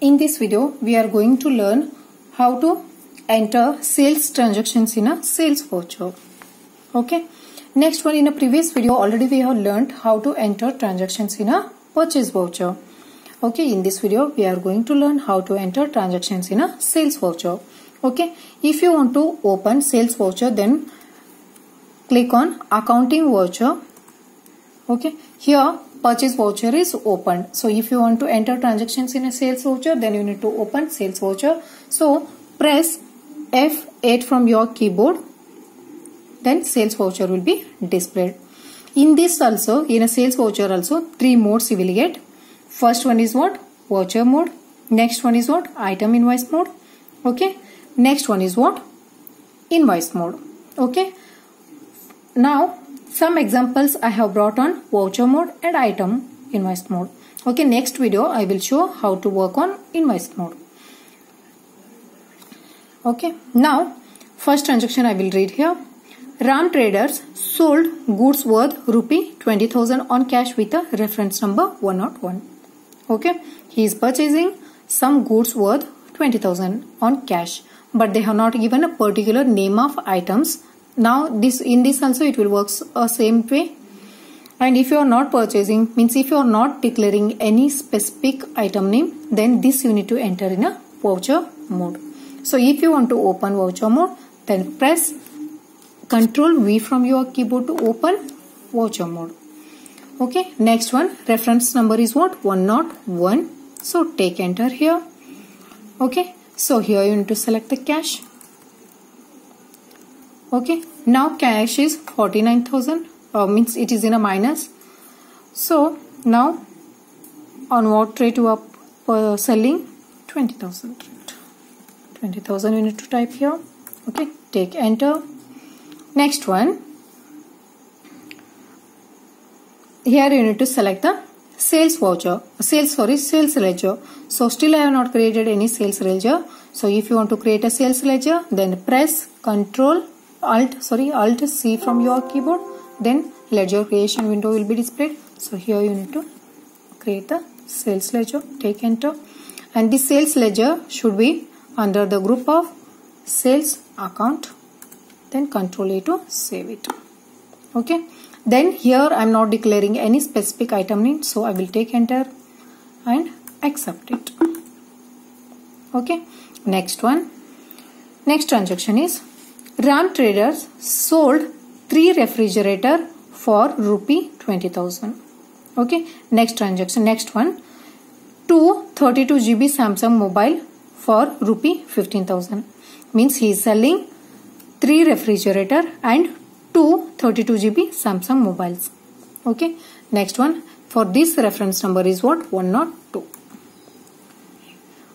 In this video, we are going to learn how to enter sales transactions in a sales voucher. Okay. Next one, in a previous video, already we have learned how to enter transactions in a purchase voucher. Okay. In this video, we are going to learn how to enter transactions in a sales voucher. Okay. If you want to open sales voucher, then click on accounting voucher. Okay. Here, purchase voucher is opened. So if you want to enter transactions in a sales voucher, then you need to open sales voucher. So press F8 from your keyboard. Then sales voucher will be displayed. In this also, in a sales voucher also, 3 modes you will get. First one is what? Voucher mode. Next one is what? Item invoice mode. Okay. Next one is what? Invoice mode. Okay. Now, some examples I have brought on voucher mode and item invoice mode. Okay, next video I will show how to work on invoice mode. Okay, now first transaction I will read here. Ram Traders sold goods worth rupee 20,000 on cash with a reference number 101. Okay, he is purchasing some goods worth 20,000 on cash, but they have not given a particular name of items. Now in this also it will work same way. And if you are not purchasing, means if you are not declaring any specific item name, then this you need to enter in a voucher mode. So if you want to open voucher mode, then press Ctrl V from your keyboard to open voucher mode. Okay, next one, reference number is what? 101. So take enter here. Okay, so here you need to select the cash. Okay, now cash is 49,000, means it is in a minus. So now on what rate you are selling? 20,000. 20,000 you need to type here. Okay, take enter. Next one, here you need to select the sales voucher, sales ledger. So still I have not created any sales ledger. So if you want to create a sales ledger, then press Alt C from your keyboard, then ledger creation window will be displayed. So here you need to create the sales ledger, take enter, and this sales ledger should be under the group of sales account, then Ctrl A to save it. Okay, then here I am not declaring any specific item name, so I will take enter and accept it. Okay, next one, next transaction is Ram Traders sold 3 refrigerator for rupee 20,000. Okay, next transaction, next one, 2 32 GB Samsung mobile for rupee 15,000. Means he is selling 3 refrigerator and 2 32 GB Samsung mobiles. Okay, next one, for this reference number is what? 102.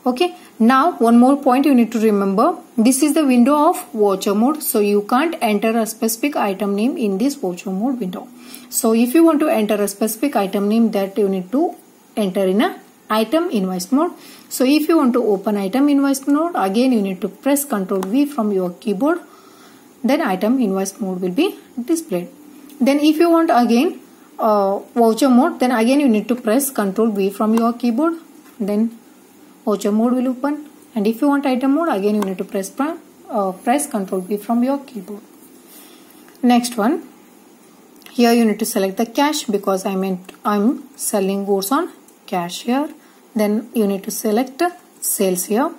Okay, now one more point you need to remember. This is the window of voucher mode. So you can't enter a specific item name in this voucher mode window. So if you want to enter a specific item name, that you need to enter in a item invoice mode. So if you want to open item invoice mode, again you need to press Ctrl V from your keyboard. Then item invoice mode will be displayed. Then if you want again voucher mode, then again you need to press Ctrl V from your keyboard. Then voucher mode will open, and if you want item mode, again you need to press Ctrl V from your keyboard. Next one, here you need to select the cash because I'm selling goods on cash here. Then you need to select sales here.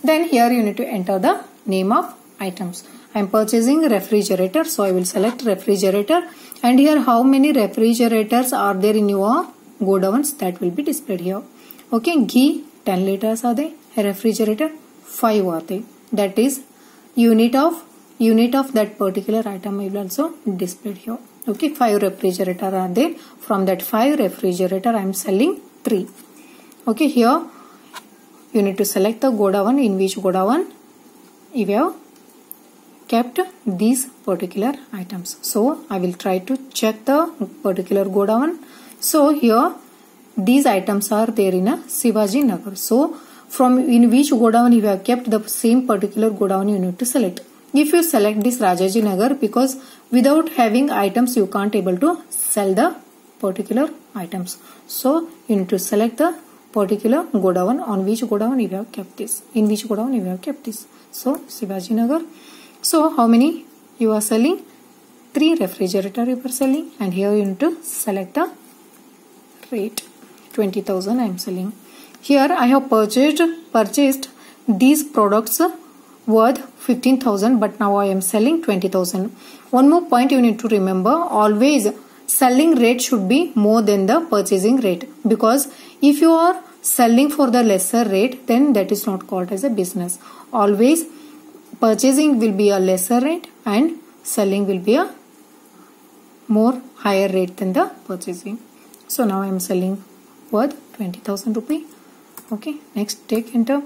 Then here you need to enter the name of items. I'm purchasing refrigerator, so I will select refrigerator, and here how many refrigerators are there in your godowns, that will be displayed here. Okay, ghee 10 liters are there, a refrigerator 5 are there, that is unit of that particular item will also displayed here. Okay, 5 refrigerator are there. From that 5 refrigerator I am selling 3. Okay, here you need to select the godown, in which godown you have kept these particular items. So I will try to check the particular godown. So here these items are there in a Shivaji Nagar. So from in which godown you have kept the same particular godown you need to select. If you select this Rajaji Nagar, because without having items you can't able to sell the particular items. So you need to select the particular godown, on which godown you have kept this, in which godown you have kept this. So Shivaji Nagar. So how many you are selling? 3 refrigerator you are selling, and here you need to select the rate. 20,000 I am selling. Here I have purchased these products worth 15,000, but now I am selling 20,000. One more point you need to remember, always selling rate should be more than the purchasing rate, because if you are selling for the lesser rate, then that is not called as a business. Always purchasing will be a lesser rate and selling will be a more higher rate than the purchasing. So now I am selling worth 20,000 rupee. Okay, next take enter,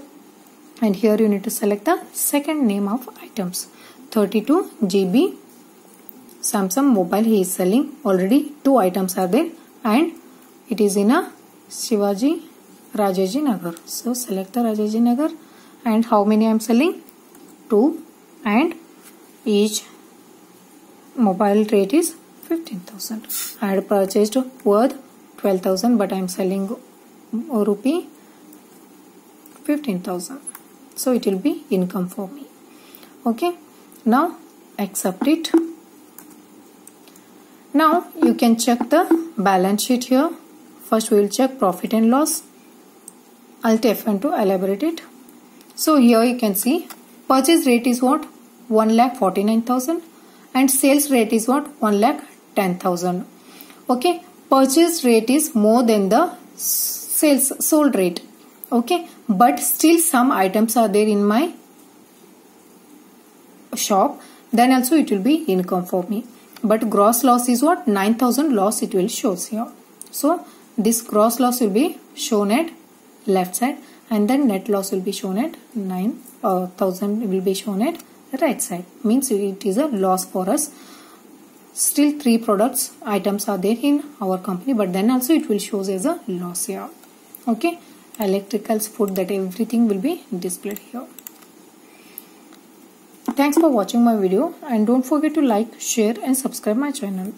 and here you need to select the second name of items. 32 GB Samsung mobile he is selling. Already 2 items are there, and it is in a Shivaji Rajaji Nagar. So select the Rajaji Nagar, and how many I am selling? 2, and each mobile rate is 15,000. I had purchased worth 12,000, but I am selling rupee 15,000. So it will be income for me. Okay, now accept it. Now you can check the balance sheet here. First we will check profit and loss. Alt F1 to elaborate it. So here you can see purchase rate is what? 1,49,000, and sales rate is what? 1,10,000. Okay, purchase rate is more than the sales sold rate. Okay, but still some items are there in my shop, then also it will be income for me. But gross loss is what? 9,000 loss it will shows here. So this gross loss will be shown at left side, and then net loss will be shown at 9,000 will be shown at right side. Means it is a loss for us. Still 3 products items are there in our company, but then also it will shows as a loss here. Okay, electricals, food, that everything will be displayed here. Thanks for watching my video, and don't forget to like, share and subscribe my channel.